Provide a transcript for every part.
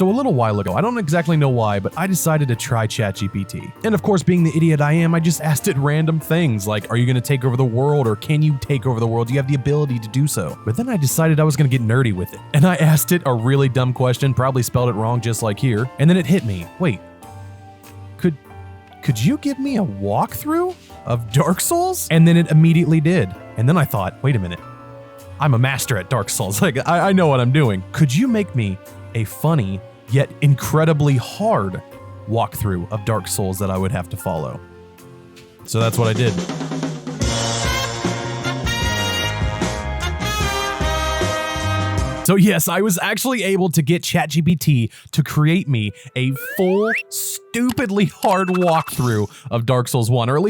So a little while ago, I don't exactly know why, but I decided to try ChatGPT. And of course, being the idiot I am, I just asked it random things like, are you going to take over the world, or can you take over the world? Do you have the ability to do so? But then I decided I was going to get nerdy with it. And I asked it a really dumb question, probably spelled it wrong just like here. And then it hit me. Wait, could you give me a walkthrough of Dark Souls? And then it immediately did. And then I thought, wait a minute. I'm a master at Dark Souls. Like, I know what I'm doing. Could you make me a funny yet incredibly hard walkthrough of Dark Souls that I would have to follow? So that's what I did. So yes, I was actually able to get ChatGPT to create me a full, stupidly hard walkthrough of Dark Souls 1, or at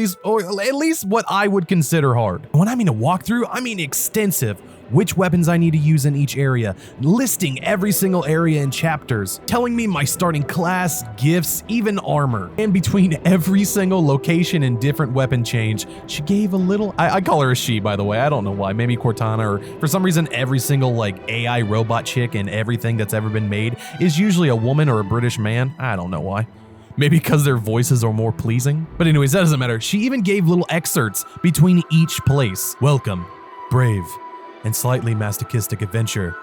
least what I would consider hard. When I mean a walkthrough, I mean extensive. Which weapons I need to use in each area, listing every single area in chapters, telling me my starting class, gifts, even armor. And between every single location and different weapon change, she gave a little, I call her a she, by the way, I don't know why, maybe Cortana, or for some reason every single like AI robot chick in everything that's ever been made is usually a woman or a British man. I don't know why. Maybe because their voices are more pleasing. But anyways, that doesn't matter. She even gave little excerpts between each place. Welcome, brave and slightly masochistic adventure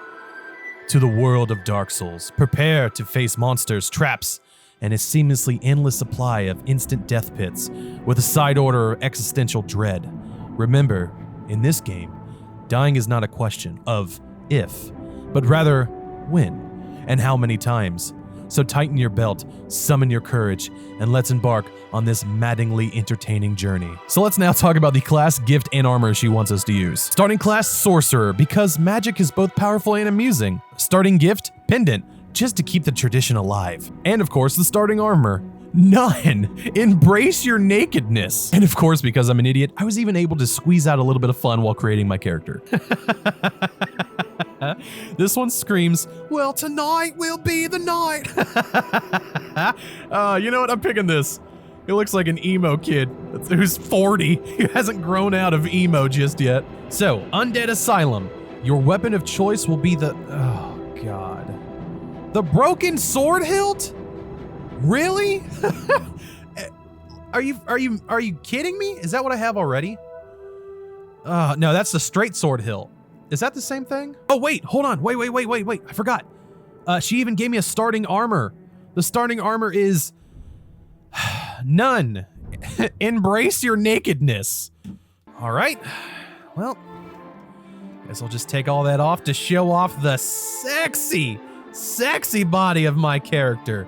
to the world of Dark Souls. Prepare to face monsters, traps, and a seamlessly endless supply of instant death pits with a side order of existential dread. Remember, in this game, dying is not a question of if, but rather when and how many times. So tighten your belt, summon your courage, and let's embark on this maddeningly entertaining journey. So let's now talk about the class, gift, and armor she wants us to use. Starting class, Sorcerer, because magic is both powerful and amusing. Starting gift, Pendant, just to keep the tradition alive. And of course, the starting armor, none. Embrace your nakedness. And of course, because I'm an idiot, I was even able to squeeze out a little bit of fun while creating my character. This one screams, well, tonight will be the night. You know what? I'm picking this. It looks like an emo kid who's 40. He hasn't grown out of emo just yet. So, Undead Asylum. Your weapon of choice will be the... Oh, God. The broken sword hilt? Really? Are you kidding me? Is that what I have already? No, that's the straight sword hilt. Is that the same thing? Oh, wait, hold on. Wait. I forgot. She even gave me a starting armor. The starting armor is none. Embrace your nakedness. All right. Well, guess I'll just take all that off to show off the sexy body of my character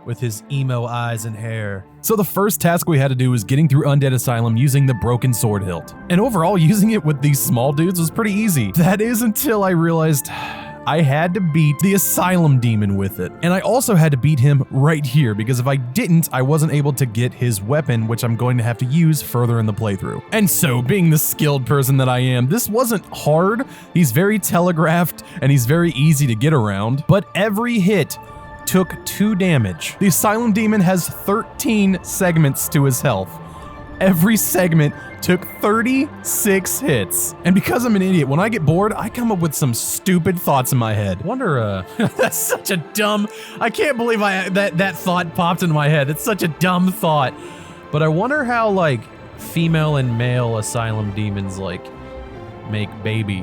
with his emo eyes and hair. So the first task we had to do was getting through Undead Asylum using the broken sword hilt. And overall, using it with these small dudes was pretty easy. That is until I realized I had to beat the Asylum demon with it. And I also had to beat him right here, because if I didn't, I wasn't able to get his weapon, which I'm going to have to use further in the playthrough. And so, being the skilled person that I am, this wasn't hard. He's very telegraphed, and he's very easy to get around, but every hit took 2 damage. The Asylum demon has 13 segments to his health. Every segment took 36 hits. And because I'm an idiot, when I get bored, I come up with some stupid thoughts in my head. Wonder, that's such a dumb, I can't believe that thought popped into my head. It's such a dumb thought. But I wonder how, like, female and male Asylum demons, like, make baby.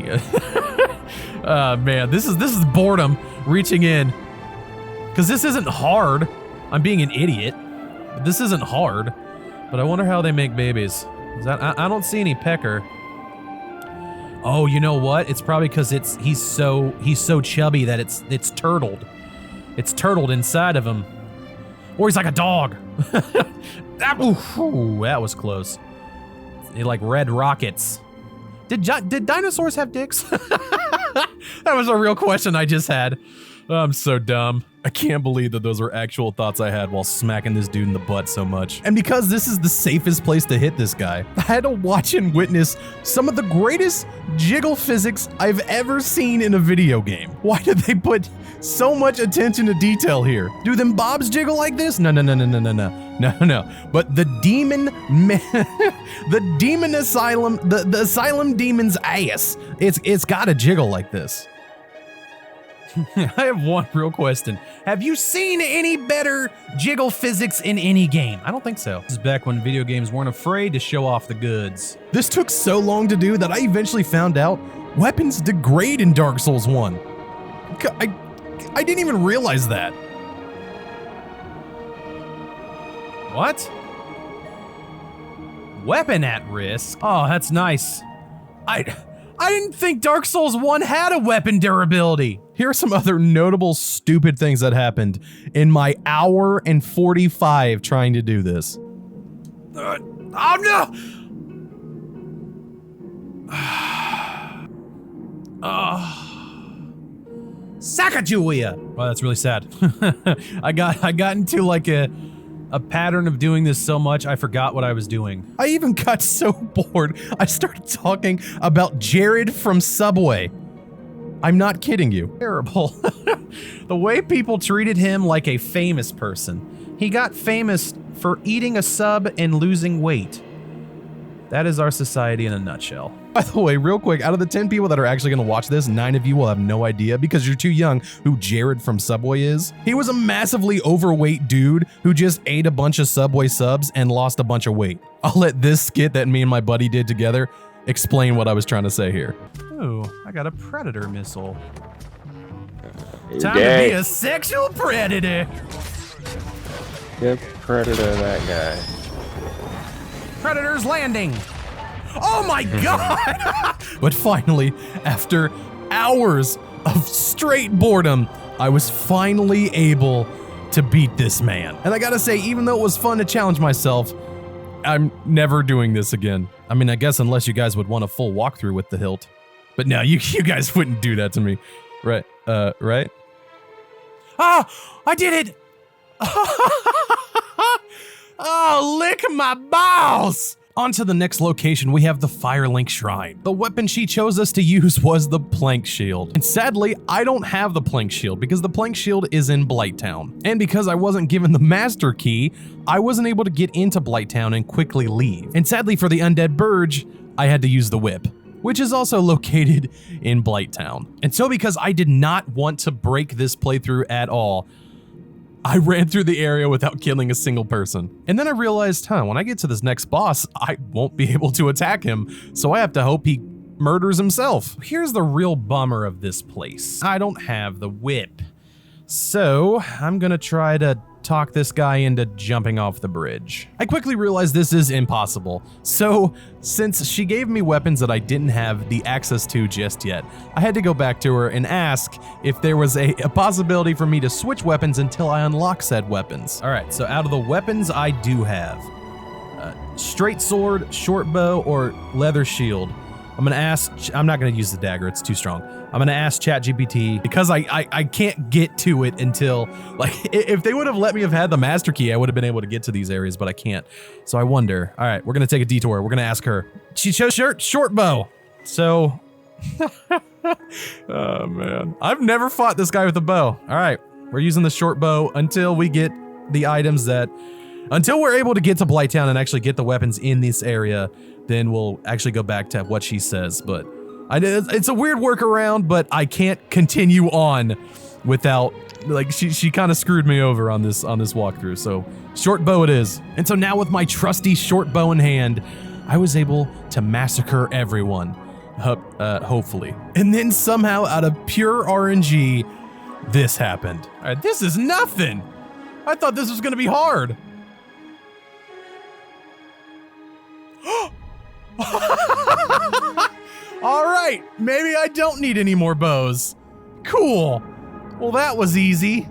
Man, this is boredom reaching in. Because this isn't hard. I'm being an idiot. But this isn't hard. But I wonder how they make babies. I don't see any pecker. Oh, you know what? It's probably because he's so chubby that it's turtled. It's turtled inside of him. Or he's like a dog. that was close. He like red rockets. Did dinosaurs have dicks? That was a real question I just had. I'm so dumb. I can't believe that those were actual thoughts I had while smacking this dude in the butt so much. And because this is the safest place to hit this guy, I had to watch and witness some of the greatest jiggle physics I've ever seen in a video game. Why did they put so much attention to detail here? Do them bobs jiggle like this? No. But the demon, the demon asylum, the asylum demon's ass, it's gotta jiggle like this. I have one real question. Have you seen any better jiggle physics in any game? I don't think so. This is back when video games weren't afraid to show off the goods. This took so long to do that I eventually found out weapons degrade in Dark Souls 1. I didn't even realize that. What? Weapon at risk? Oh, that's nice. I didn't think Dark Souls 1 had a weapon durability. Here are some other notable stupid things that happened in my hour and 45 trying to do this. Oh no! Sacagawea! Well, that's really sad. I got into like a pattern of doing this so much, I forgot what I was doing. I even got so bored, I started talking about Jared from Subway. I'm not kidding you. Terrible. The way people treated him like a famous person. He got famous for eating a sub and losing weight. That is our society in a nutshell. By the way, real quick, out of the 10 people that are actually gonna watch this, 9 of you will have no idea because you're too young who Jared from Subway is. He was a massively overweight dude who just ate a bunch of Subway subs and lost a bunch of weight. I'll let this skit that me and my buddy did together explain what I was trying to say here. Ooh, I got a predator missile. Time to be a sexual predator. Good predator, that guy. Predator's landing. Oh my god! But finally, after hours of straight boredom, I was finally able to beat this man. And I gotta say, even though it was fun to challenge myself, I'm never doing this again. I mean, I guess unless you guys would want a full walkthrough with the hilt. But no, you guys wouldn't do that to me. Right, right? Ah, I did it! Oh, lick my balls! On to the next location, we have the Firelink Shrine. The weapon she chose us to use was the Plank Shield. And sadly, I don't have the Plank Shield because the Plank Shield is in Blighttown. And because I wasn't given the Master Key, I wasn't able to get into Blighttown and quickly leave. And sadly for the Undead Burg, I had to use the Whip, which is also located in Blighttown. And so because I did not want to break this playthrough at all, I ran through the area without killing a single person. And then I realized, when I get to this next boss, I won't be able to attack him, so I have to hope he murders himself. Here's the real bummer of this place. I don't have the whip. So I'm gonna try to talk this guy into jumping off the bridge. I quickly realized this is impossible. So since she gave me weapons that I didn't have the access to just yet, I had to go back to her and ask if there was a possibility for me to switch weapons until I unlock said weapons. All right, so out of the weapons I do have, straight sword, short bow, or leather shield. I'm not gonna use the dagger, it's too strong. I'm gonna ask ChatGPT because I can't get to it until, like, if they would have let me have had the Master Key, I would have been able to get to these areas, but I can't. So I wonder. All right, we're gonna take a detour. We're gonna ask her. She chose short bow. So, oh man. I've never fought this guy with a bow. All right, we're using the short bow until we get the items until we're able to get to Blighttown and actually get the weapons in this area, then we'll actually go back to what she says, but it's a weird workaround, but I can't continue on without, like, she kind of screwed me over on this walkthrough, so short bow it is. And so now with my trusty short bow in hand, I was able to massacre everyone, hopefully. And then somehow out of pure RNG, this happened. All right, this is nothing. I thought this was gonna be hard. All right, maybe I don't need any more bows. Cool. Well, that was easy.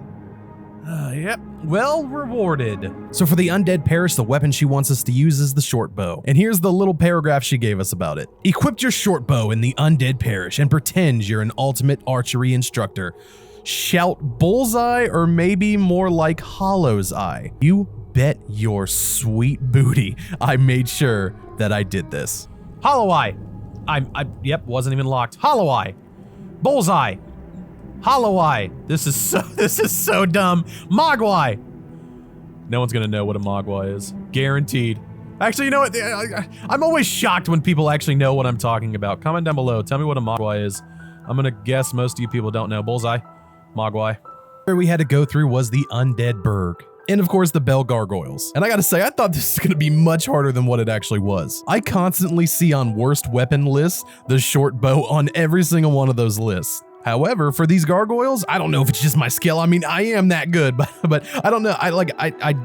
Yep, well rewarded. So for the Undead Parish, the weapon she wants us to use is the short bow. And here's the little paragraph she gave us about it. Equip your short bow in the Undead Parish and pretend you're an ultimate archery instructor. Shout bullseye or maybe more like Hollow's eye. You bet your sweet booty I made sure that I did this. Hollow eye. Yep, wasn't even locked. Hollow eye. Bullseye. Hollow eye. This is so dumb. Mogwai. No one's gonna know what a Mogwai is. Guaranteed. Actually, you know what? I'm always shocked when people actually know what I'm talking about. Comment down below. Tell me what a Mogwai is. I'm gonna guess most of you people don't know. Bullseye. Mogwai. Where we had to go through was the Undead Burg. And of course the Bell Gargoyles. And I gotta say, I thought this was gonna be much harder than what it actually was. I constantly see on worst weapon lists, the short bow on every single one of those lists. However, for these gargoyles, I don't know if it's just my skill. I mean, I am that good, but I don't know.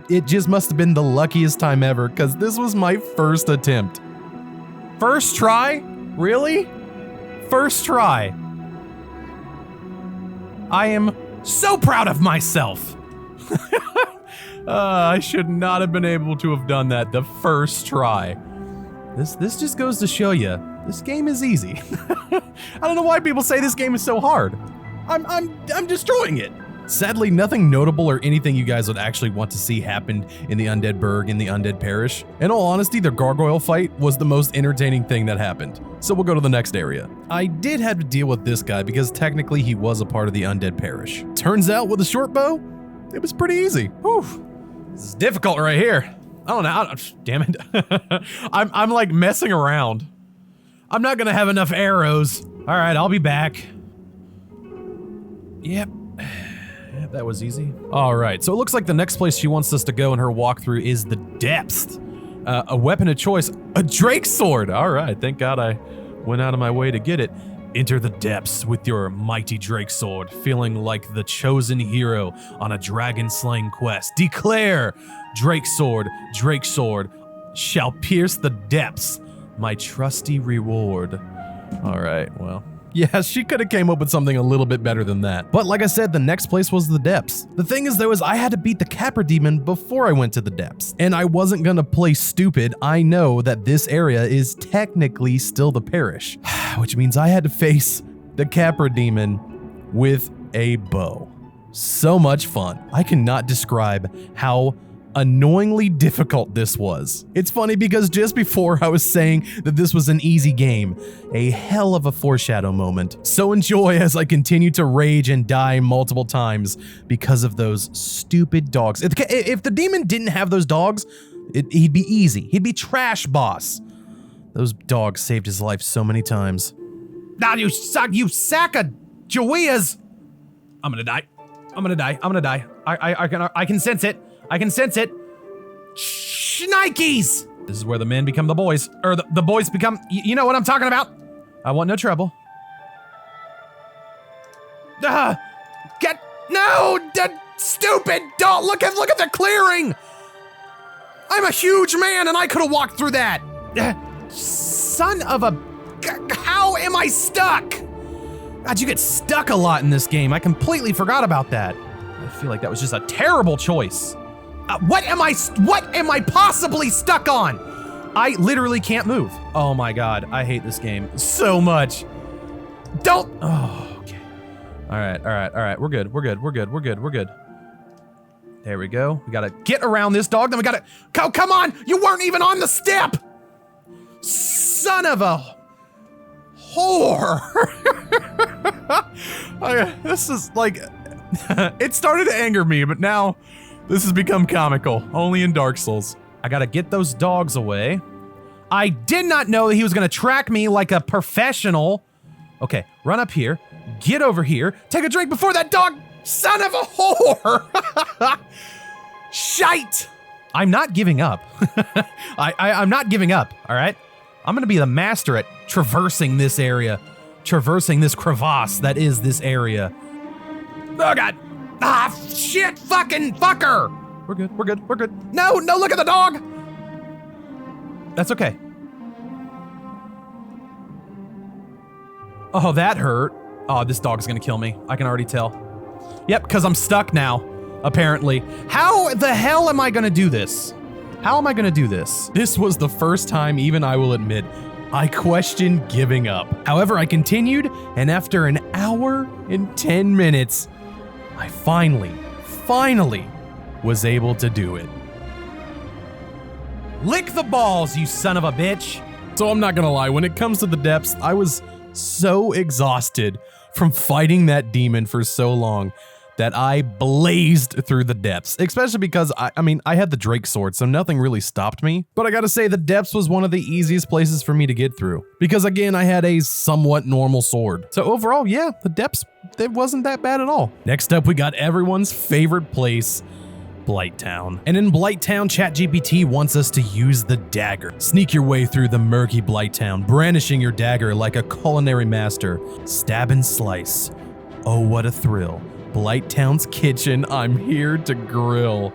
It just must have been the luckiest time ever because this was my first attempt. First try? Really? First try. I am so proud of myself. I should not have been able to have done that the first try. This just goes to show you, this game is easy. I don't know why people say this game is so hard. I'm destroying it. Sadly, nothing notable or anything you guys would actually want to see happened in the Undead Burg and the Undead Parish. In all honesty, the gargoyle fight was the most entertaining thing that happened. So we'll go to the next area. I did have to deal with this guy because technically he was a part of the Undead Parish. Turns out with a short bow, it was pretty easy. Whew. This is difficult right here. I don't know, damn it. I'm like messing around. I'm not gonna have enough arrows. All right, I'll be back. Yep. That was easy. All right, so it looks like the next place she wants us to go in her walkthrough is the depths. A weapon of choice, a Drake sword. All right, thank God I went out of my way to get it. Enter the depths with your mighty Drake sword, feeling like the chosen hero on a dragon-slaying quest. Declare, Drake sword shall pierce the depths, my trusty reward. All right, well. Yeah, she could have came up with something a little bit better than that. But like I said, the next place was the depths. The thing is though, is I had to beat the Capra Demon before I went to the depths. And I wasn't gonna play stupid. I know that this area is technically still the Parish, which means I had to face the Capra Demon with a bow. So much fun. I cannot describe how annoyingly difficult this was. It's funny because just before I was saying that this was an easy game, a hell of a foreshadow moment. So enjoy as I continue to rage and die multiple times because of those stupid dogs. If the demon didn't have those dogs, he'd be easy. He'd be trash boss. Those dogs saved his life so many times. Now you sack of Jawias. I'm gonna die. I'm gonna die. I'm gonna die. I can sense it. I can sense it. Shnikes! This is where the men become the boys. Or the boys become, you know what I'm talking about. I want no trouble. No, that stupid dog, look at the clearing. I'm a huge man and I could have walked through that. Son of a, how am I stuck? God, you get stuck a lot in this game. I completely forgot about that. I feel like that was just a terrible choice. What am I possibly stuck on? I literally can't move. Oh my God, I hate this game so much. Don't, oh, okay. All right, we're good. There we go. We gotta get around this dog, then we gotta, come on, you weren't even on the step. Son of a whore. This is like, it started to anger me, but now, this has become comical, only in Dark Souls. I gotta get those dogs away. I did not know that he was gonna track me like a professional. Okay, run up here, get over here, take a drink before that dog, son of a whore! Shite! I'm not giving up. I'm not giving up, all right? I'm gonna be the master at traversing this area, traversing this crevasse that is this area. Oh God. Ah, shit, fucking fucker! We're good. No, look at the dog! That's okay. Oh, that hurt. Oh, this dog's gonna kill me. I can already tell. Yep, because I'm stuck now, apparently. How the hell am I gonna do this? How am I gonna do this? This was the first time, even I will admit, I questioned giving up. However, I continued, and after an hour and 10 minutes, I finally was able to do it. Lick the balls, you son of a bitch. So I'm not gonna lie, when it comes to the depths, I was so exhausted from fighting that demon for so long that I blazed through the depths, especially because I mean, I had the Drake sword, so nothing really stopped me. But I gotta say, the depths was one of the easiest places for me to get through because again, I had a somewhat normal sword. So overall, yeah, the depths, it wasn't that bad at all. Next up, we got everyone's favorite place, Blighttown. And in Blighttown, ChatGPT wants us to use the dagger. Sneak your way through the murky Blighttown, brandishing your dagger like a culinary master. Stab and slice. Oh, what a thrill. Blighttown's kitchen, I'm here to grill.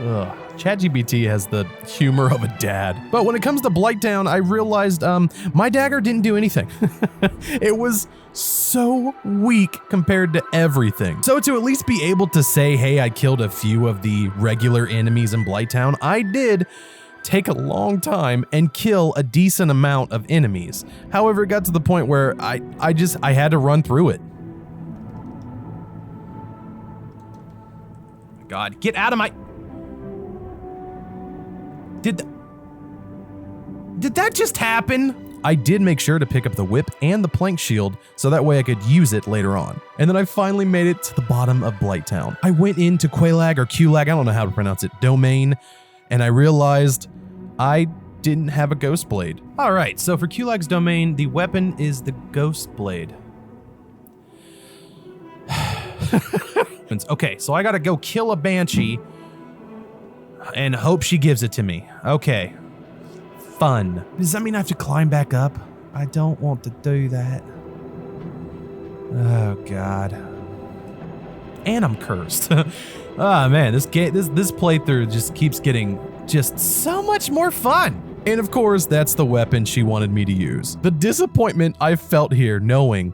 Ugh. ChatGPT has the humor of a dad. But when it comes to Blighttown, I realized my dagger didn't do anything. It was so weak compared to everything. So to at least be able to say, hey, I killed a few of the regular enemies in Blighttown, I did take a long time and kill a decent amount of enemies. However, it got to the point where I had to run through it. God, get out of my... Did that just happen? I did make sure to pick up the whip and the plank shield so that way I could use it later on. And then I finally made it to the bottom of Blighttown. I went into Quelaag or Quelaag, I don't know how to pronounce it, domain, and I realized I didn't have a ghost blade. All right, so for Quelaag's domain, the weapon is the ghost blade. Okay, so I gotta go kill a banshee and hope she gives it to me. Okay. Fun. Does that mean I have to climb back up? I don't want to do that. Oh, God. And I'm cursed. Oh, man, this playthrough just keeps getting just so much more fun. And of course, that's the weapon she wanted me to use. The disappointment I felt here knowing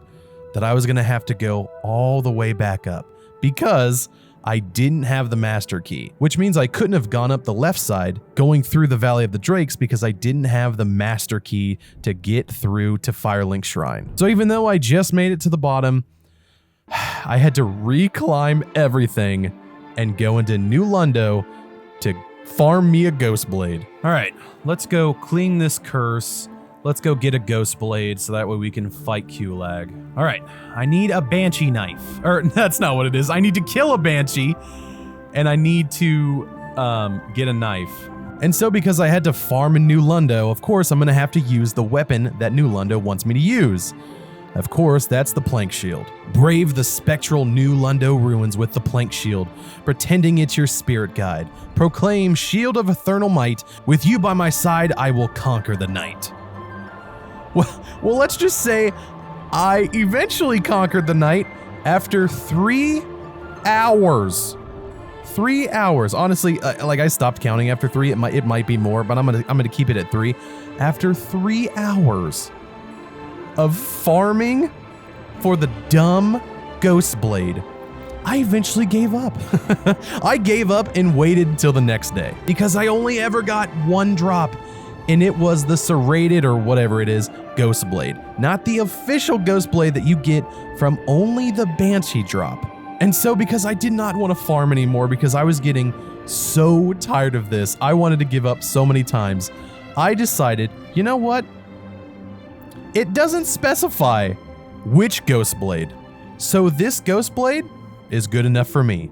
that I was gonna have to go all the way back up because I didn't have the master key, which means I couldn't have gone up the left side going through the Valley of the Drakes because I didn't have the master key to get through to Firelink Shrine. So even though I just made it to the bottom, I had to reclimb everything and go into New Londo to farm me a ghost blade. All right, let's go clean this curse. Let's go get a ghost blade so that way we can fight Quelaag. All right, I need a banshee knife. Or that's not what it is. I need to kill a banshee and I need to get a knife. And so because I had to farm in New Londo, of course I'm gonna have to use the weapon that New Londo wants me to use. Of course, that's the plank shield. Brave the spectral New Londo ruins with the plank shield, pretending it's your spirit guide. Proclaim shield of eternal might. With you by my side, I will conquer the night. Well, let's just say I eventually conquered the night after 3 hours. 3 hours. Honestly, like I stopped counting after 3. It might be more, but I'm gonna keep it at 3. After 3 hours of farming for the dumb ghost blade, I eventually gave up. I gave up and waited until the next day because I only ever got 1 drop. And it was the serrated or whatever it is ghost blade, not the official ghost blade that you get from only the banshee drop. And so because I did not want to farm anymore because I was getting so tired of this, I wanted to give up so many times, I decided, you know what? It doesn't specify which ghost blade. So this ghost blade is good enough for me.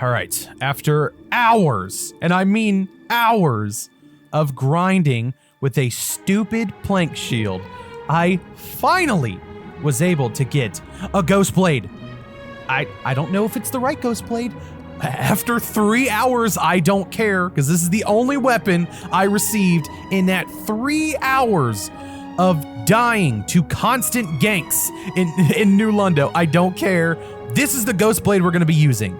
All right, after hours, and I mean hours, of grinding with a stupid plank shield, I finally was able to get a ghost blade. I don't know if it's the right ghost blade. After 3 hours, I don't care because this is the only weapon I received in that 3 hours of dying to constant ganks in New Londo. I don't care. This is the ghost blade we're gonna be using.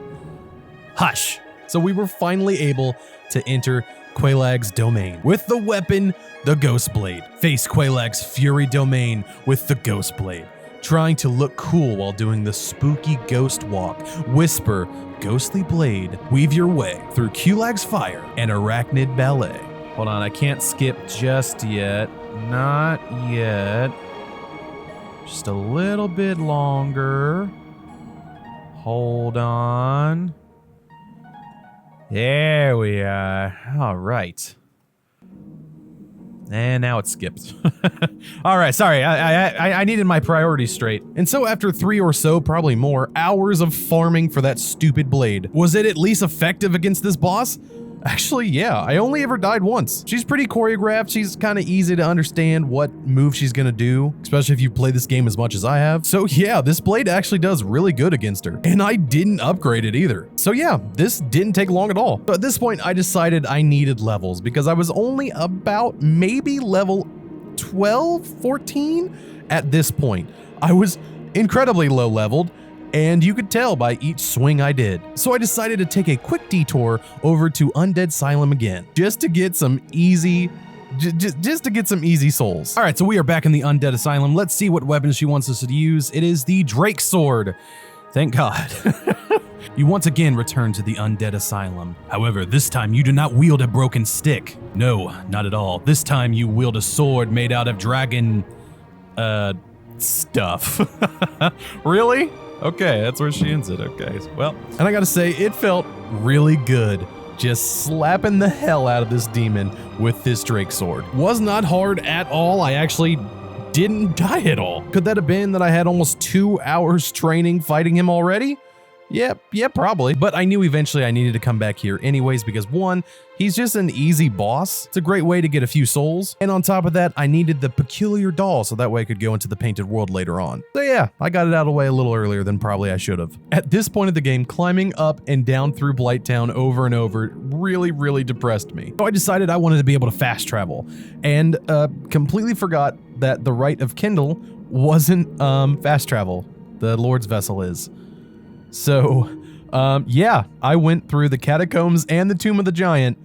Hush. So we were finally able to enter Quelaag's domain with the weapon, the ghost blade. Face Quelaag's fury domain with the ghost blade. Trying to look cool while doing the spooky ghost walk. Whisper, ghostly blade, weave your way through Quelaag's fire and arachnid ballet. Hold on, I can't skip just yet. Not yet. Just a little bit longer. Hold on. There we are. All right. And now it skipped. All right, sorry, I needed my priorities straight. And so after 3 or so, probably more, hours of farming for that stupid blade, was it at least effective against this boss? Actually, yeah, I only ever died once. She's pretty choreographed. She's kind of easy to understand what move she's gonna do, especially if you play this game as much as I have. So yeah, this blade actually does really good against her. And I didn't upgrade it either. So yeah, this didn't take long at all. So at this point, I decided I needed levels because I was only about maybe level 12, 14 at this point. I was incredibly low leveled, and you could tell by each swing I did. So I decided to take a quick detour over to Undead Asylum again, just to get some easy souls. All right, so we are back in the Undead Asylum. Let's see what weapon she wants us to use. It is the Drake Sword. Thank God. You once again return to the Undead Asylum. However, this time you do not wield a broken stick. No, not at all. This time you wield a sword made out of dragon, stuff. Really? Okay, that's where she ends it. Okay, well, and I gotta say, it felt really good just slapping the hell out of this demon with this Drake Sword. Was not hard at all. I actually didn't die at all. Could that have been that I had almost 2 hours training fighting him already? Yep, probably. But I knew eventually I needed to come back here anyways because 1, he's just an easy boss. It's a great way to get a few souls. And on top of that, I needed the peculiar doll so that way I could go into the painted world later on. So yeah, I got it out of the way a little earlier than probably I should have. At this point of the game, climbing up and down through Blighttown over and over really depressed me. So I decided I wanted to be able to fast travel and completely forgot that the Rite of Kindle wasn't fast travel. The Lord's Vessel is. So, yeah, I went through the Catacombs and the Tomb of the Giant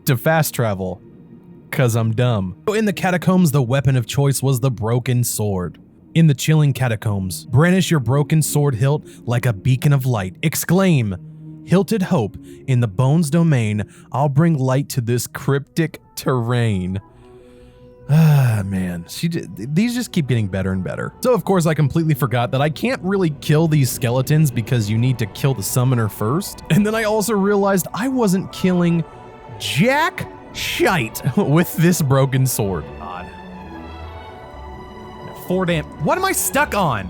to fast travel, cause I'm dumb. In the Catacombs, the weapon of choice was the broken sword. In the chilling Catacombs, brandish your broken sword hilt like a beacon of light. Exclaim, hilted hope, in the bones domain, I'll bring light to this cryptic terrain. Ah, man, these just keep getting better and better. So of course I completely forgot that I can't really kill these skeletons because you need to kill the summoner first. And then I also realized I wasn't killing jack shite with this broken sword. God. 4 damn, what am I stuck on?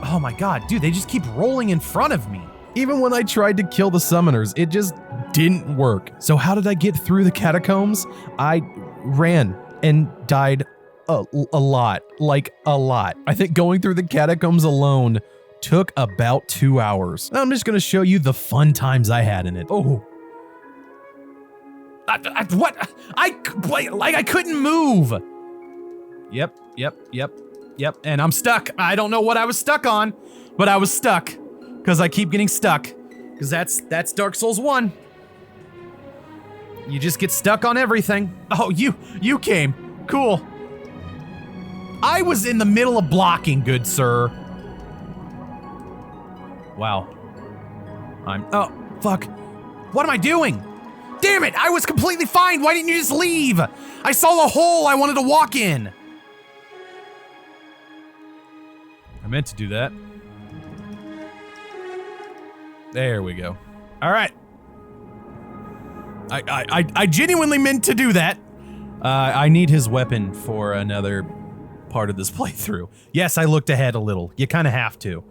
Oh my God, dude, they just keep rolling in front of me. Even when I tried to kill the summoners, it just didn't work. So how did I get through the Catacombs? I ran and died a lot, like a lot. I think going through the Catacombs alone took about 2 hours. And I'm just gonna show you the fun times I had in it. Oh. What? I couldn't move. Yep. And I'm stuck. I don't know what I was stuck on, but I was stuck because I keep getting stuck because that's Dark Souls 1. You just get stuck on everything. Oh, you came. Cool. I was in the middle of blocking, good sir. Wow. Oh, fuck. What am I doing? Damn it, I was completely fine. Why didn't you just leave? I saw the hole I wanted to walk in. I meant to do that. There we go. All right. I genuinely meant to do that. I need his weapon for another part of this playthrough. Yes, I looked ahead a little. You kind of have to.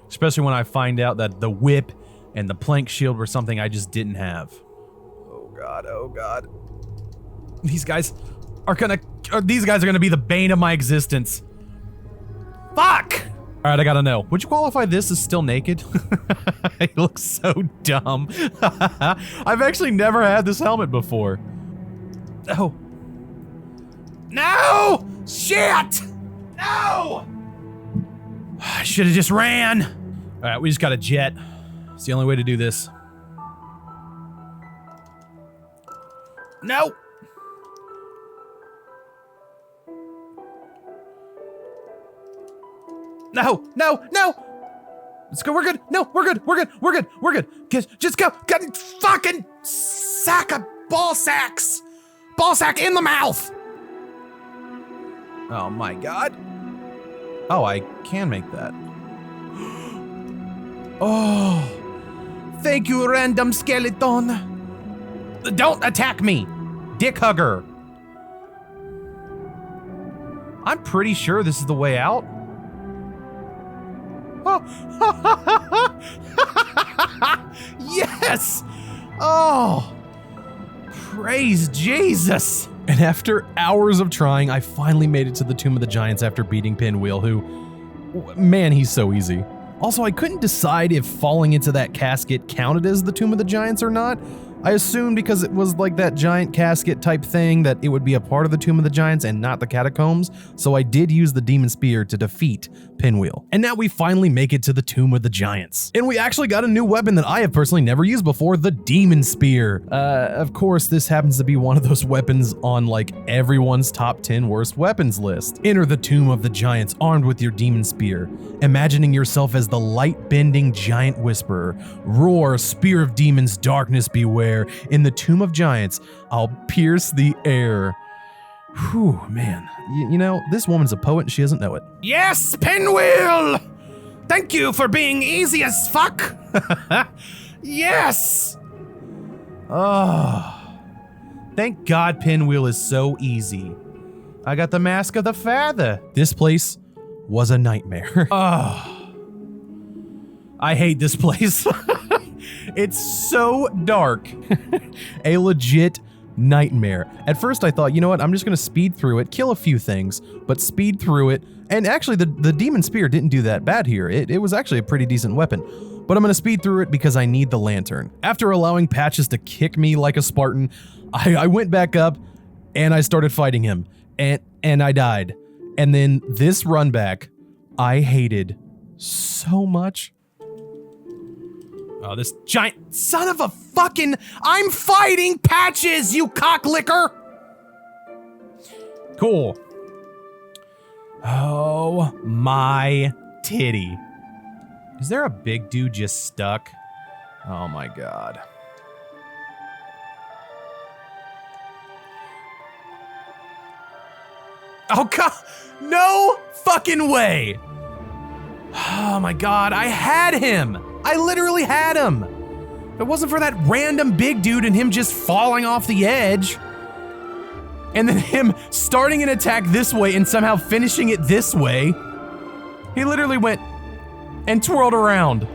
Especially when I find out that the whip and the plank shield were something I just didn't have. Oh God. These guys are gonna be the bane of my existence. Fuck! All right, I gotta know. Would you qualify this as still naked? He looks so dumb. I've actually never had this helmet before. Oh. No! Shit! No! I should have just ran. All right, we just got a jet. It's the only way to do this. No! No! Let's go, we're good. No, we're good. Just go. Get fucking sack of ball sacks. Ball sack in the mouth. Oh my God. Oh, I can make that. Oh, thank you, random skeleton. Don't attack me, dick hugger. I'm pretty sure this is the way out. Oh. Yes! Oh, praise Jesus. And after hours of trying, I finally made it to the Tomb of the Giants after beating Pinwheel, who, man, he's so easy. Also, I couldn't decide if falling into that casket counted as the Tomb of the Giants or not. I assumed because it was like that giant casket type thing that it would be a part of the Tomb of the Giants and not the Catacombs, so I did use the Demon Spear to defeat Pinwheel. And now we finally make it to the Tomb of the Giants. And we actually got a new weapon that I have personally never used before, the Demon Spear. Of course, this happens to be one of those weapons on like everyone's top 10 worst weapons list. Enter the Tomb of the Giants armed with your Demon Spear, imagining yourself as the light-bending giant whisperer. Roar, spear of demons, darkness beware. In the Tomb of Giants, I'll pierce the air. Whew, man. You know, this woman's a poet and she doesn't know it. Yes, Pinwheel! Thank you for being easy as fuck! Yes! Oh. Thank God Pinwheel is so easy. I got the Mask of the Father. This place was a nightmare. Oh. I hate this place. It's so dark. A legit nightmare. At first I thought, you know what, I'm just gonna speed through it, kill a few things, but speed through it. And actually the Demon Spear didn't do that bad here. It was actually a pretty decent weapon. But I'm gonna speed through it because I need the lantern. After allowing Patches to kick me like a Spartan, I went back up and I started fighting him. And I died. And then this run back, I hated so much. Oh, this giant son of a fucking... I'm fighting Patches, you cocklicker! Cool. Oh my titty. Is there a big dude just stuck? Oh my God. Oh God, no fucking way. Oh my God, I had him. I literally had him. If it wasn't for that random big dude and him just falling off the edge, and then him starting an attack this way and somehow finishing it this way, he literally went and twirled around.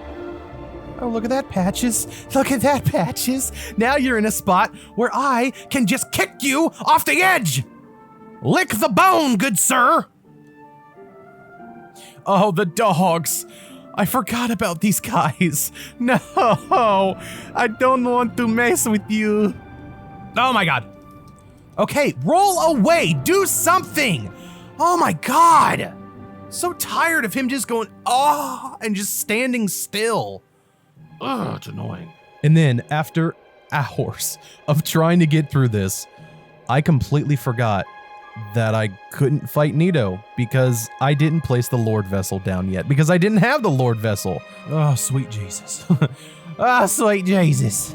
Oh, look at that, Patches. Look at that, Patches. Now you're in a spot where I can just kick you off the edge. Lick the bone, good sir. Oh, the dogs. I forgot about these guys. No, I don't want to mess with you. Oh my God. Okay, roll away, do something. Oh my God. So tired of him just going, oh, and just standing still. Ugh, it's annoying. And then after hours of trying to get through this, I completely forgot that I couldn't fight Nito because I didn't place the Lord Vessel down yet because I didn't have the Lord Vessel. Oh, sweet Jesus. Ah, oh, sweet Jesus.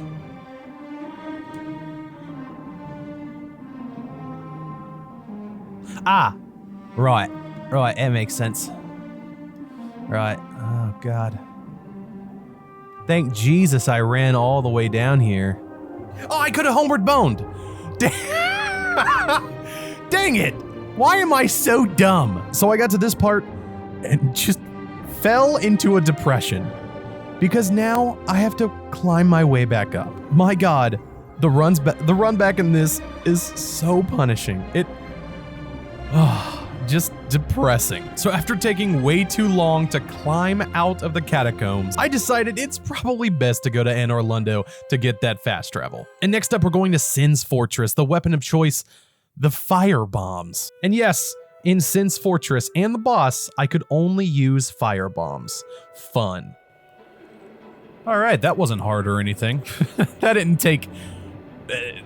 Ah, right, that makes sense. Right, oh God. Thank Jesus I ran all the way down here. Oh, I could have homeward boned. Dang it! Why am I so dumb? So I got to this part and just fell into a depression because now I have to climb my way back up. My God, the run back in this is so punishing. Just depressing. So after taking way too long to climb out of the catacombs, I decided it's probably best to go to Anor Londo to get that fast travel. And next up, we're going to Sin's Fortress, the weapon of choice, the fire bombs. And yes, in Sin's Fortress and the boss, I could only use fire bombs. Fun. All right, that wasn't hard or anything. That didn't take,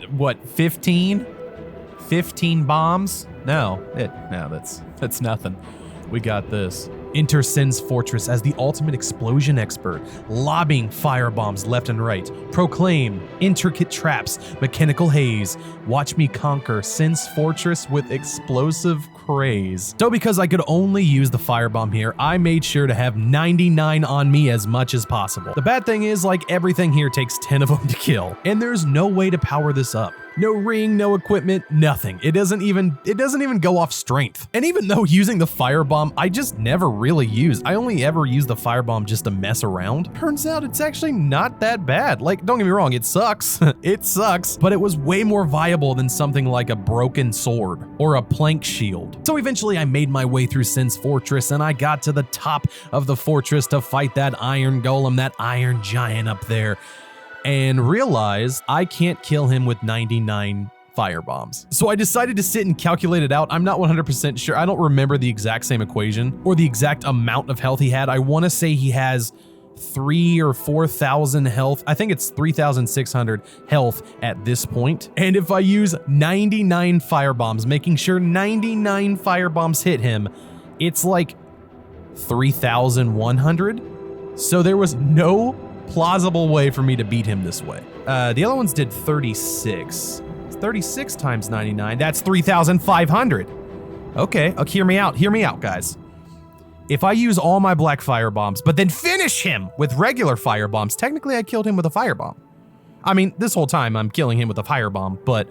what, 15? 15 bombs? No, that's nothing. We got this. Enter Sin's Fortress as the ultimate explosion expert, lobbing fire bombs left and right. Proclaim intricate traps, mechanical haze. Watch me conquer Sin's Fortress with explosive craze. So because I could only use the firebomb here, I made sure to have 99 on me as much as possible. The bad thing is, like everything here takes 10 of them to kill, and there's no way to power this up. No ring, no equipment, nothing. It doesn't even go off strength. And even though using the firebomb, I just never really used. I only ever use the firebomb just to mess around. Turns out it's actually not that bad. Like, don't get me wrong, it sucks. It sucks, but it was way more viable than something like a broken sword or a plank shield. So eventually I made my way through Sin's fortress and I got to the top of the fortress to fight that iron golem, that iron giant up there, and realized I can't kill him with 99 firebombs. So I decided to sit and calculate it out. I'm not 100% sure. I don't remember the exact same equation or the exact amount of health he had. I want to say he has 3,000 or 4,000 health. I think it's 3,600 health at this point. And if I use 99 firebombs, making sure 99 firebombs hit him, it's like 3,100. So there was no plausible way for me to beat him this way. The other ones did 36. 36 times 99, that's 3,500. Okay, hear me out, guys. If I use all my black firebombs, but then finish him with regular firebombs, technically I killed him with a firebomb. I mean, this whole time I'm killing him with a firebomb, but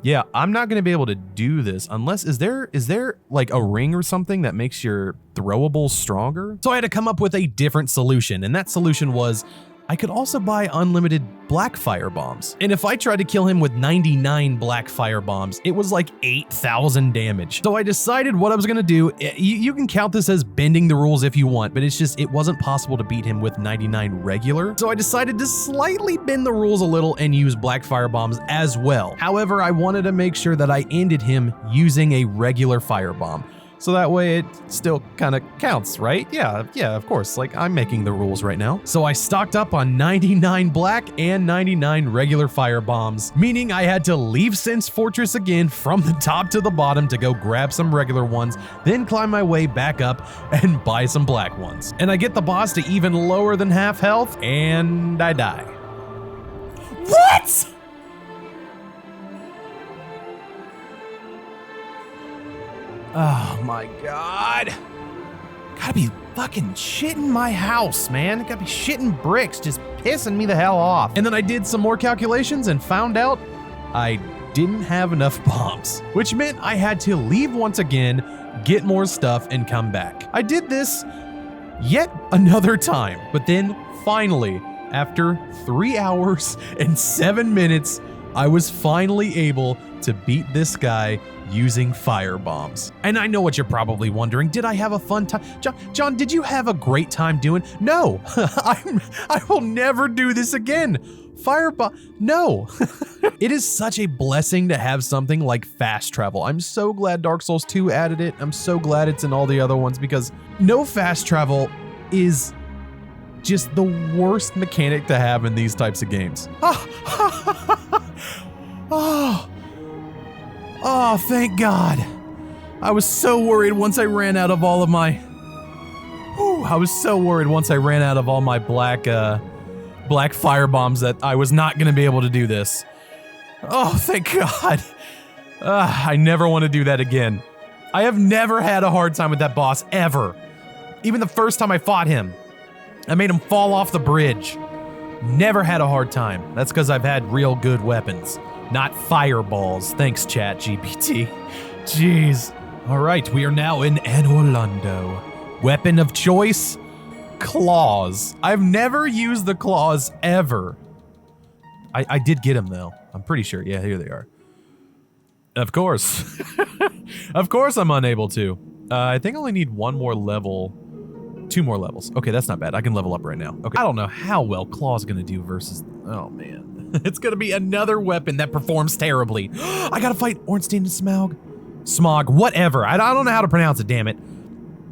yeah, I'm not gonna be able to do this unless, is there like a ring or something that makes your throwables stronger? So I had to come up with a different solution, and that solution was I could also buy unlimited black firebombs. And if I tried to kill him with 99 black firebombs, it was like 8,000 damage. So I decided what I was gonna do. You can count this as bending the rules if you want, but it wasn't possible to beat him with 99 regular. So I decided to slightly bend the rules a little and use black firebombs as well. However, I wanted to make sure that I ended him using a regular firebomb. So that way it still kind of counts, right? Yeah, of course, like I'm making the rules right now. So I stocked up on 99 black and 99 regular firebombs, meaning I had to leave Sin's fortress again from the top to the bottom to go grab some regular ones, then climb my way back up and buy some black ones. And I get the boss to even lower than half health, and I die. What? Oh my God. Gotta be fucking shitting my house, man. Gotta be shitting bricks, just pissing me the hell off. And then I did some more calculations and found out I didn't have enough bombs, which meant I had to leave once again, get more stuff, and come back. I did this yet another time, but then finally, after 3 hours and 7 minutes, I was finally able to beat this guy using firebombs. And I know what you're probably wondering. Did I have a fun time? John, did you have a great time doing? No, I will never do this again. Firebomb, no. It is such a blessing to have something like fast travel. I'm so glad Dark Souls 2 added it. I'm so glad it's in all the other ones, because no fast travel is just the worst mechanic to have in these types of games. Oh, thank God. I was so worried once I ran out of all of my... I was so worried once I ran out of all my black firebombs that I was not going to be able to do this. Oh, thank God. I never want to do that again. I have never had a hard time with that boss, ever. Even the first time I fought him, I made him fall off the bridge. Never had a hard time. That's because I've had real good weapons. Not fireballs. Thanks, ChatGPT. Jeez. All right, we are now in Anor Londo. Weapon of choice? Claws. I've never used the claws ever. I did get them though. I'm pretty sure. Yeah, here they are. Of course. Of course I'm unable to. I think I only need one more level. 2 more levels. Okay, that's not bad. I can level up right now. Okay. I don't know how well Claw's gonna do versus... Oh, man. It's gonna be another weapon that performs terribly. I gotta fight Ornstein and Smog, whatever. I don't know how to pronounce it, damn it.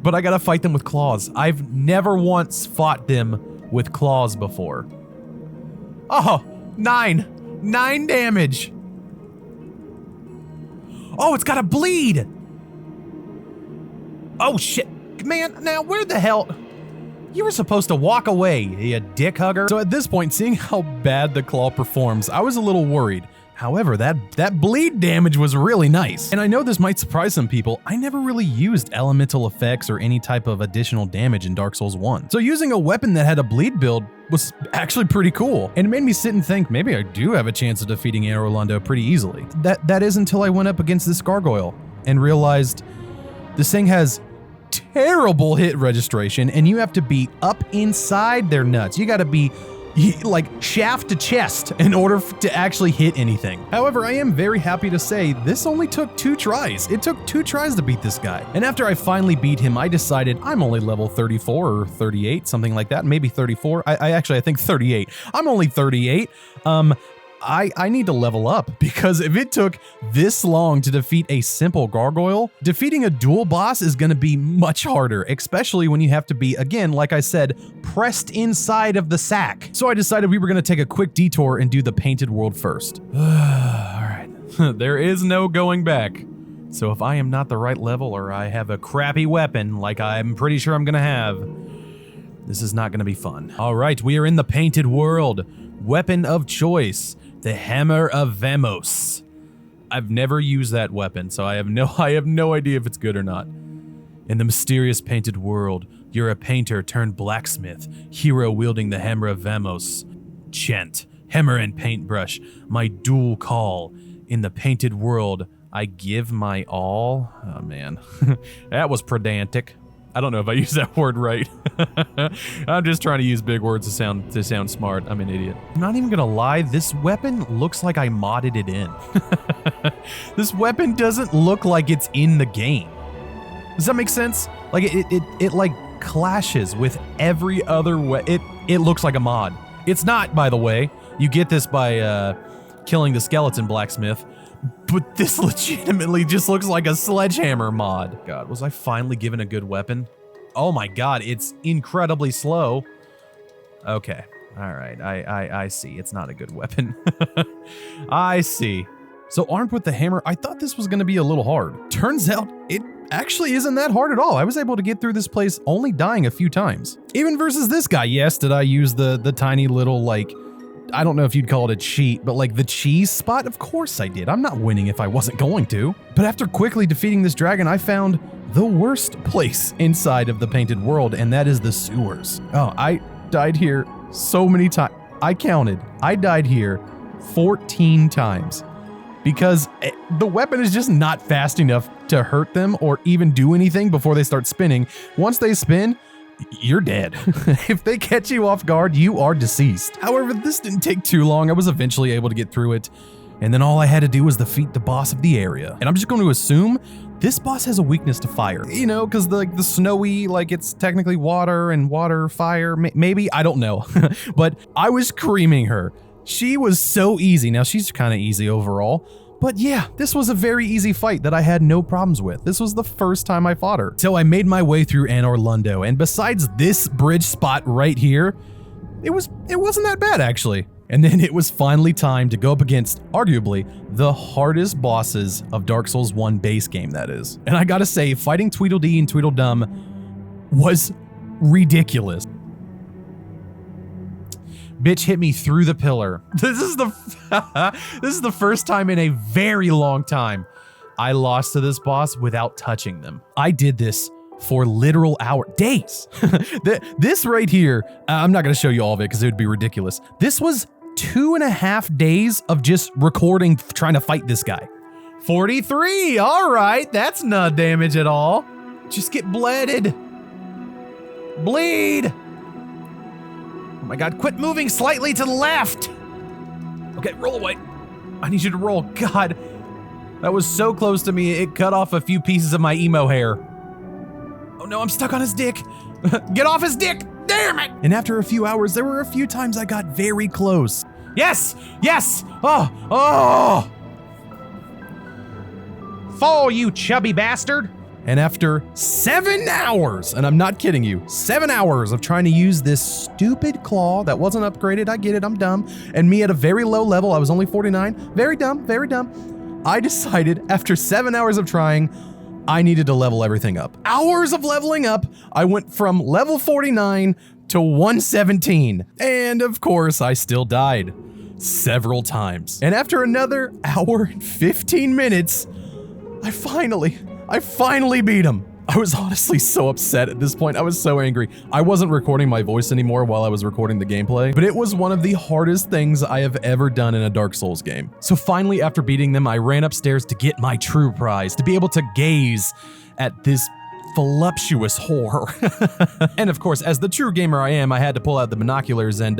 But I gotta fight them with claws. I've never once fought them with claws before. Oh, 9 damage. Oh, it's gotta bleed. Oh, shit. Man, now where the hell... You were supposed to walk away, you dick hugger. So at this point, seeing how bad the claw performs, I was a little worried. However, that bleed damage was really nice. And I know this might surprise some people, I never really used elemental effects or any type of additional damage in Dark Souls 1. So using a weapon that had a bleed build was actually pretty cool. And it made me sit and think, maybe I do have a chance of defeating Anor Londo pretty easily. That is until I went up against this gargoyle and realized this thing has terrible hit registration and you have to be up inside their nuts. You gotta be like shaft to chest in order to actually hit anything. However, I am very happy to say this only took 2 tries. It took 2 tries to beat this guy. And after I finally beat him, I decided I'm only level 34 or 38, something like that, maybe 34. I think 38. I'm only 38. I need to level up because if it took this long to defeat a simple gargoyle, defeating a dual boss is going to be much harder, especially when you have to be, again, like I said, pressed inside of the sack. So I decided we were going to take a quick detour and do the painted world first. All right, there is no going back. So if I am not the right level or I have a crappy weapon like I'm pretty sure I'm going to have, this is not going to be fun. All right, we are in the painted world. Weapon of choice. The Hammer of Vamos. I've never used that weapon, so I have no idea if it's good or not. In the mysterious painted world, you're a painter turned blacksmith, hero wielding the Hammer of Vamos. Chant, hammer and paintbrush, my dual call. In the painted world, I give my all. Oh man, that was pedantic. I don't know if I used that word right. I'm just trying to use big words to sound smart. I'm an idiot. I'm not even gonna lie, this weapon looks like I modded it in. This weapon doesn't look like it's in the game. Does that make sense? Like it like clashes with every other it looks like a mod. It's not, by the way. You get this by killing the skeleton blacksmith. But this legitimately just looks like a sledgehammer mod. God, was I finally given a good weapon? Oh my god, it's incredibly slow. Okay, all right, I see. It's not a good weapon. I see. So armed with the hammer, I thought this was gonna be a little hard. Turns out it actually isn't that hard at all. I was able to get through this place only dying a few times. Even versus this guy, yes, did I use the tiny little, like, I don't know if you'd call it a cheat, but like the cheese spot? Of course I did. I'm not winning if I wasn't going to. But after quickly defeating this dragon, I found the worst place inside of the painted world, and that is the sewers. Oh, I died here so many times. I counted. I died here 14 times because the weapon is just not fast enough to hurt them or even do anything before they start spinning. Once they spin, you're dead. If they catch you off guard, you are deceased. However, this didn't take too long. I was eventually able to get through it. And then all I had to do was defeat the boss of the area. And I'm just going to assume this boss has a weakness to fire. You know, because the snowy, like it's technically water and water, fire, maybe, I don't know. But I was creaming her. She was so easy. Now she's kind of easy overall. But yeah, this was a very easy fight that I had no problems with. This was the first time I fought her. So I made my way through Anor Londo, and besides this bridge spot right here, it wasn't that bad actually. And then it was finally time to go up against, arguably, the hardest bosses of Dark Souls 1 base game, that is. And I gotta say, fighting Tweedledee and Tweedledum was ridiculous. Bitch hit me through the pillar. This is the first time in a very long time I lost to this boss without touching them. I did this for literal days. This right here, I'm not gonna show you all of it because it would be ridiculous. This was 2.5 days of just recording, trying to fight this guy. 43, all right, that's not damage at all. Just get bleeded. Bleed. Oh my god, quit moving slightly to the left! Okay, roll away. I need you to roll. God, that was so close to me, it cut off a few pieces of my emo hair. Oh no, I'm stuck on his dick. Get off his dick, damn it! And after a few hours, there were a few times I got very close. Yes, yes, oh! Fall, you chubby bastard! And after 7 hours, and I'm not kidding you, 7 hours of trying to use this stupid claw that wasn't upgraded, I get it, I'm dumb, and me at a very low level, I was only 49, very dumb, I decided after 7 hours of trying, I needed to level everything up. Hours of leveling up, I went from level 49 to 117, and of course, I still died. several times. And after another hour and 15 minutes, I finally beat him. I was honestly so upset at this point. I was so angry. I wasn't recording my voice anymore while I was recording the gameplay, but it was one of the hardest things I have ever done in a Dark Souls game. So finally, after beating them, I ran upstairs to get my true prize, to be able to gaze at this voluptuous whore. And of course, as the true gamer I am, I had to pull out the binoculars and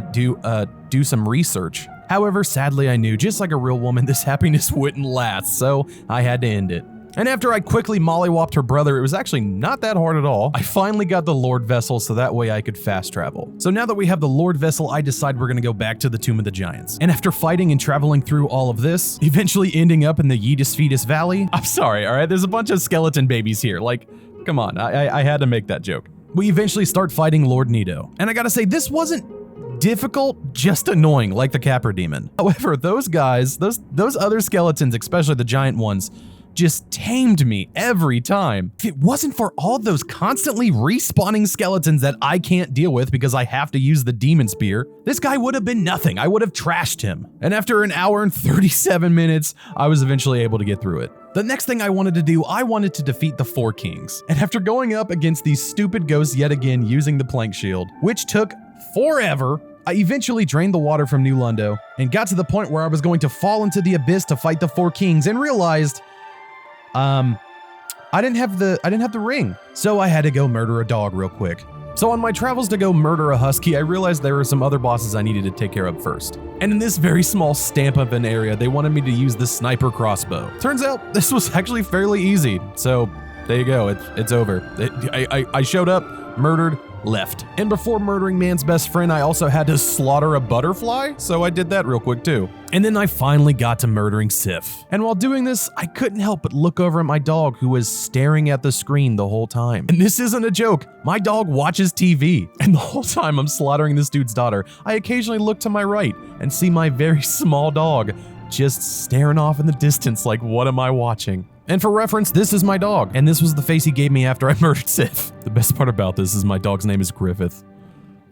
do some research. However, sadly I knew, just like a real woman, this happiness wouldn't last, so I had to end it. And after I quickly mollywopped her brother, it was actually not that hard at all. I finally got the Lord Vessel so that way I could fast travel. So now that we have the Lord Vessel, I decide we're gonna go back to the Tomb of the Giants. And after fighting and traveling through all of this, eventually ending up in the Yeetus Fetus Valley. I'm sorry, all right? There's a bunch of skeleton babies here. Like, come on, I had to make that joke. We eventually start fighting Lord Nito. And I gotta say, this wasn't difficult, just annoying, like the Capra Demon. However, those guys, those other skeletons, especially the giant ones, just tamed me every time. If it wasn't for all those constantly respawning skeletons that I can't deal with because I have to use the demon spear, this guy would have been nothing. I would have trashed him. And after an hour and 37 minutes, I was eventually able to get through it. The next thing I wanted to do, I wanted to defeat the Four Kings. And after going up against these stupid ghosts yet again using the plank shield, which took forever, I eventually drained the water from New Londo and got to the point where I was going to fall into the abyss to fight the Four Kings and realized I didn't have the ring, so I had to go murder a dog real quick. So on my travels to go murder a husky, I realized there were some other bosses I needed to take care of first. And in this very small stamp of an area, they wanted me to use the sniper crossbow. Turns out this was actually fairly easy. So there you go, it's over. I showed up, murdered, left. And before murdering man's best friend, I also had to slaughter a butterfly, so I did that real quick too. And then I finally got to murdering Sif. And while doing this, I couldn't help but look over at my dog who was staring at the screen the whole time. And this isn't a joke, my dog watches TV. And the whole time I'm slaughtering this dude's daughter, I occasionally look to my right and see my very small dog just staring off in the distance like, what am I watching? And for reference, this is my dog, and this was the face he gave me after I murdered Sif. The best part about this is my dog's name is Griffith.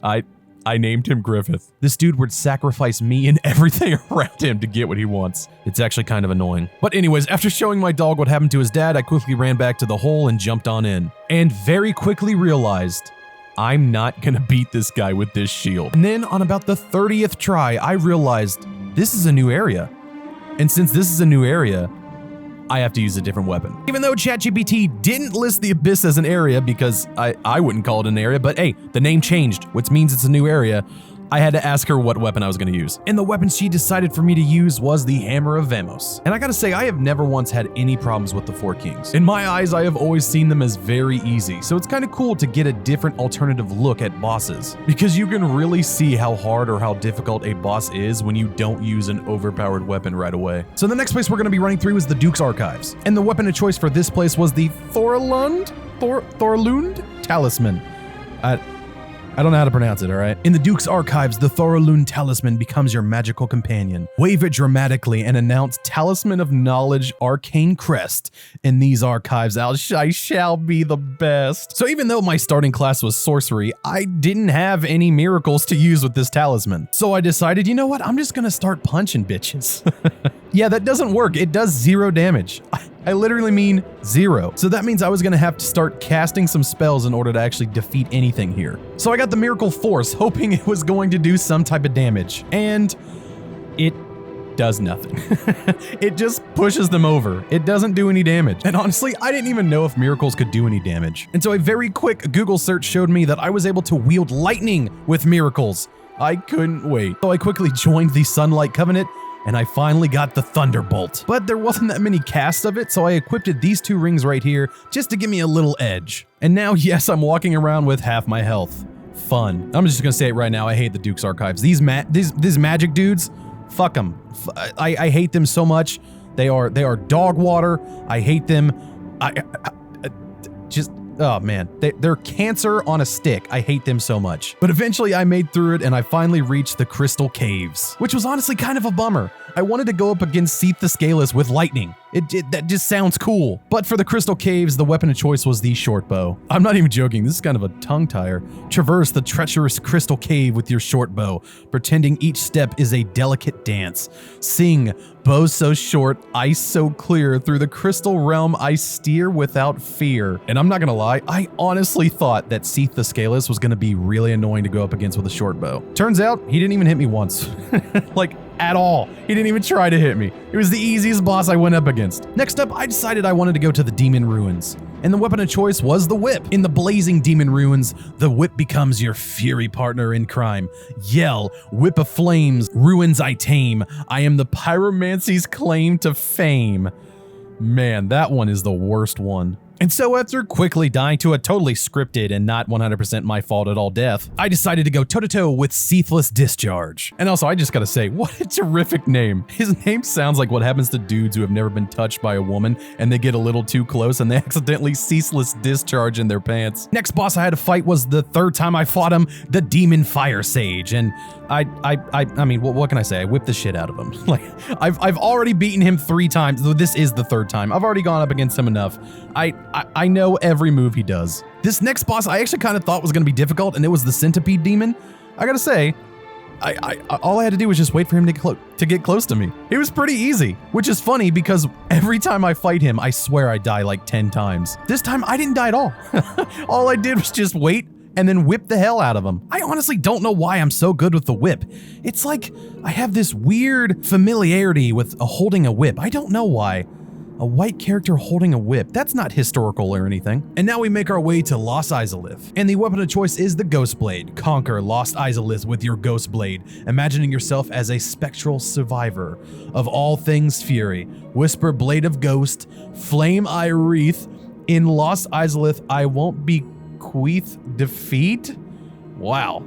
I named him Griffith. This dude would sacrifice me and everything around him to get what he wants. It's actually kind of annoying. But anyways, after showing my dog what happened to his dad, I quickly ran back to the hole and jumped on in. And very quickly realized, I'm not gonna beat this guy with this shield. And then on about the 30th try, I realized this is a new area. And since this is a new area, I have to use a different weapon. Even though ChatGPT didn't list the abyss as an area because I wouldn't call it an area, but hey, the name changed, which means it's a new area. I had to ask her what weapon I was gonna use. And the weapon she decided for me to use was the Hammer of Vamos. And I gotta say, I have never once had any problems with the Four Kings. In my eyes, I have always seen them as very easy, so it's kind of cool to get a different alternative look at bosses, because you can really see how hard or how difficult a boss is when you don't use an overpowered weapon right away. So the next place we're gonna be running through is the Duke's Archives. And the weapon of choice for this place was the Thorlund Talisman. I don't know how to pronounce it, all right? In the Duke's Archives, the Thorlund Talisman becomes your magical companion. Wave it dramatically and announce Talisman of Knowledge Arcane Crest. In these archives, I shall be the best. So even though my starting class was sorcery, I didn't have any miracles to use with this talisman. So I decided, you know what? I'm just gonna start punching bitches. Yeah, that doesn't work. It does 0 damage. I literally mean 0. So that means I was gonna have to start casting some spells in order to actually defeat anything here. So I got the Miracle Force, hoping it was going to do some type of damage. And it does nothing. It just pushes them over. It doesn't do any damage. And honestly, I didn't even know if miracles could do any damage. And so a very quick Google search showed me that I was able to wield lightning with miracles. I couldn't wait. So I quickly joined the Sunlight Covenant, and I finally got the Thunderbolt. But there wasn't that many casts of it, so I equipped these 2 rings right here just to give me a little edge. And now, yes, I'm walking around with half my health. Fun. I'm just gonna say it right now, I hate the Duke's Archives. These magic dudes, fuck them. I hate them so much. They are dog water. I hate them. Oh man, they're cancer on a stick. I hate them so much. But eventually I made through it and I finally reached the Crystal Caves, which was honestly kind of a bummer. I wanted to go up against Seath the Scaleless with lightning. That just sounds cool. But for the Crystal Caves, the weapon of choice was the short bow. I'm not even joking, this is kind of a tongue tire. Traverse the treacherous Crystal Cave with your short bow, pretending each step is a delicate dance. Sing, bow so short, ice so clear, through the crystal realm I steer without fear. And I'm not gonna lie, I honestly thought that Seath the Scaleless was gonna be really annoying to go up against with a short bow. Turns out, he didn't even hit me once. Like, at all. He didn't even try to hit me. It was the easiest boss I went up against. Next up, I decided I wanted to go to the Demon Ruins, and the weapon of choice was the whip. In the blazing Demon Ruins, the whip becomes your fury partner in crime. Yell, whip of flames, ruins I tame. I am the pyromancy's claim to fame. Man, that one is the worst one. And so after quickly dying to a totally scripted and not 100% my fault at all death, I decided to go toe-to-toe with Seathless Discharge. And also, I just gotta say, what a terrific name. His name sounds like what happens to dudes who have never been touched by a woman and they get a little too close and they accidentally ceaseless discharge in their pants. Next boss I had to fight was the third time I fought him, the Demon Fire Sage. And I mean, what can I say? I whipped the shit out of him. Like, I've already beaten him 3 times, though this is the 3rd time. I've already gone up against him enough. I know every move he does. This next boss I actually kind of thought was going to be difficult, and it was the Centipede Demon. I gotta say, all I had to do was just wait for him to get close to me. It was pretty easy, which is funny because every time I fight him, I swear I die like 10 times. This time I didn't die at all. All I did was just wait and then whip the hell out of him. I honestly don't know why I'm so good with the whip. It's like I have this weird familiarity with holding a whip. I don't know why. A white character holding a whip. That's not historical or anything. And now we make our way to Lost Izalith. And the weapon of choice is the Ghost Blade. Conquer Lost Izalith with your Ghost Blade, imagining yourself as a spectral survivor of all things fury. Whisper Blade of Ghost, Flame I wreath. In Lost Izalith, I won't bequeath defeat? Wow,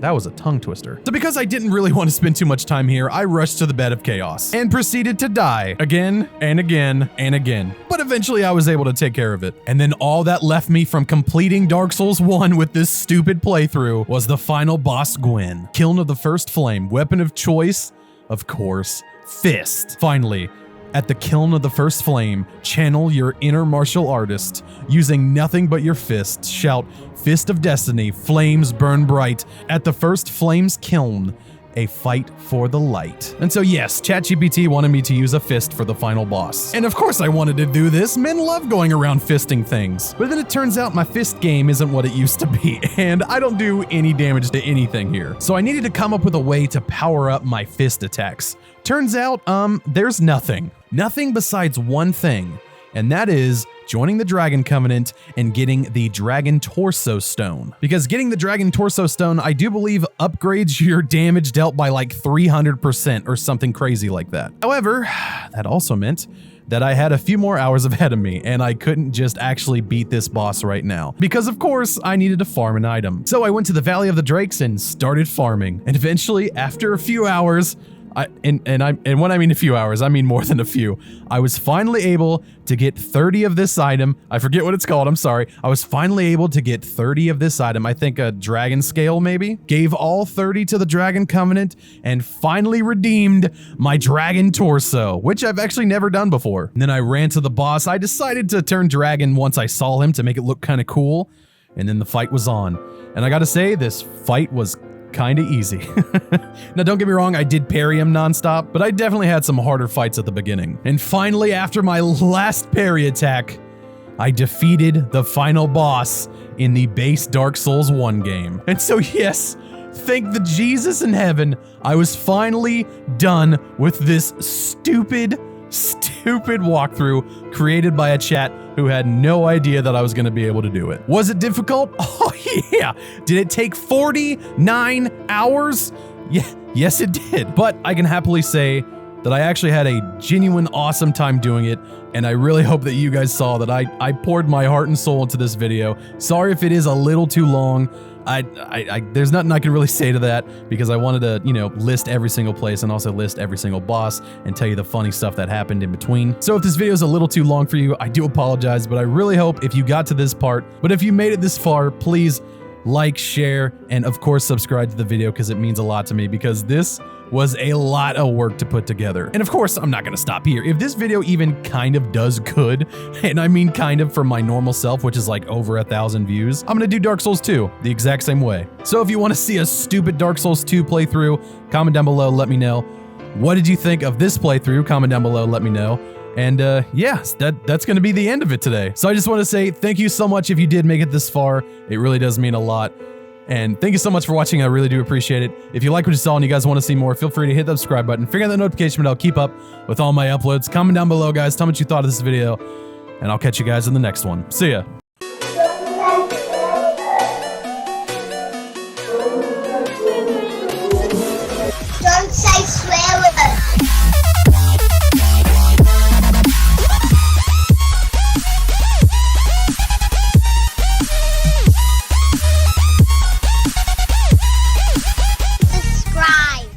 that was a tongue twister. So because I didn't really want to spend too much time here, I rushed to the bed of chaos and proceeded to die again and again and again. But eventually I was able to take care of it. And then all that left me from completing Dark Souls 1 with this stupid playthrough was the final boss, Gwyn. Kiln of the First Flame, weapon of choice, of course, fist. Finally, at the Kiln of the First Flame, channel your inner martial artist. Using nothing but your fists, shout, Fist of Destiny, flames burn bright. At the First Flame's Kiln, a fight for the light. And so yes, ChatGPT wanted me to use a fist for the final boss. And of course I wanted to do this. Men love going around fisting things. But then it turns out my fist game isn't what it used to be, and I don't do any damage to anything here. So I needed to come up with a way to power up my fist attacks. Turns out, there's nothing. Nothing besides one thing, and that is joining the Dragon Covenant and getting the Dragon Torso Stone. Because getting the Dragon Torso Stone, I do believe, upgrades your damage dealt by like 300% or something crazy like that. However, that also meant that I had a few more hours ahead of me, and I couldn't just actually beat this boss right now. Because of course, I needed to farm an item. So I went to the Valley of the Drakes and started farming. And eventually, after a few hours, and when I mean a few hours, I mean more than a few. I was finally able to get 30 of this item. I forget what it's called, I'm sorry. I was finally able to get 30 of this item. I think a dragon scale maybe? Gave all 30 to the Dragon Covenant and finally redeemed my dragon torso, which I've actually never done before. And then I ran to the boss. I decided to turn dragon once I saw him to make it look kind of cool. And then the fight was on. And I gotta say, this fight was kinda easy. Now don't get me wrong, I did parry him nonstop, but I definitely had some harder fights at the beginning. And finally, after my last parry attack, I defeated the final boss in the base Dark Souls 1 game. And so yes, thank the Jesus in heaven, I was finally done with this stupid walkthrough created by a chat who had no idea that I was going to be able to do it. Was it difficult? Oh yeah. Did it take 49 hours? Yeah, yes it did. But I can happily say that I actually had a genuine awesome time doing it, and I really hope that you guys saw that I poured my heart and soul into this video. Sorry if it is a little too long. There's nothing I can really say to that because I wanted to, you know, list every single place and also list every single boss and tell you the funny stuff that happened in between. So if this video is a little too long for you, I do apologize, but I really hope if you got to this part, but if you made it this far, please like, share, and of course subscribe to the video because it means a lot to me, because this was a lot of work to put together. And of course, I'm not gonna stop here. If this video even kind of does good, and I mean kind of for my normal self, which is like over 1,000 views, I'm gonna do Dark Souls 2 the exact same way. So if you wanna see a stupid Dark Souls 2 playthrough, comment down below, let me know. What did you think of this playthrough? Comment down below, let me know. And yeah, that's gonna be the end of it today. So I just wanna say thank you so much if you did make it this far. It really does mean a lot. And thank you so much for watching. I really do appreciate it. If you like what you saw and you guys want to see more, feel free to hit that subscribe button. Figure out that notification bell. Keep up with all my uploads. Comment down below, guys. Tell me what you thought of this video. And I'll catch you guys in the next one. See ya.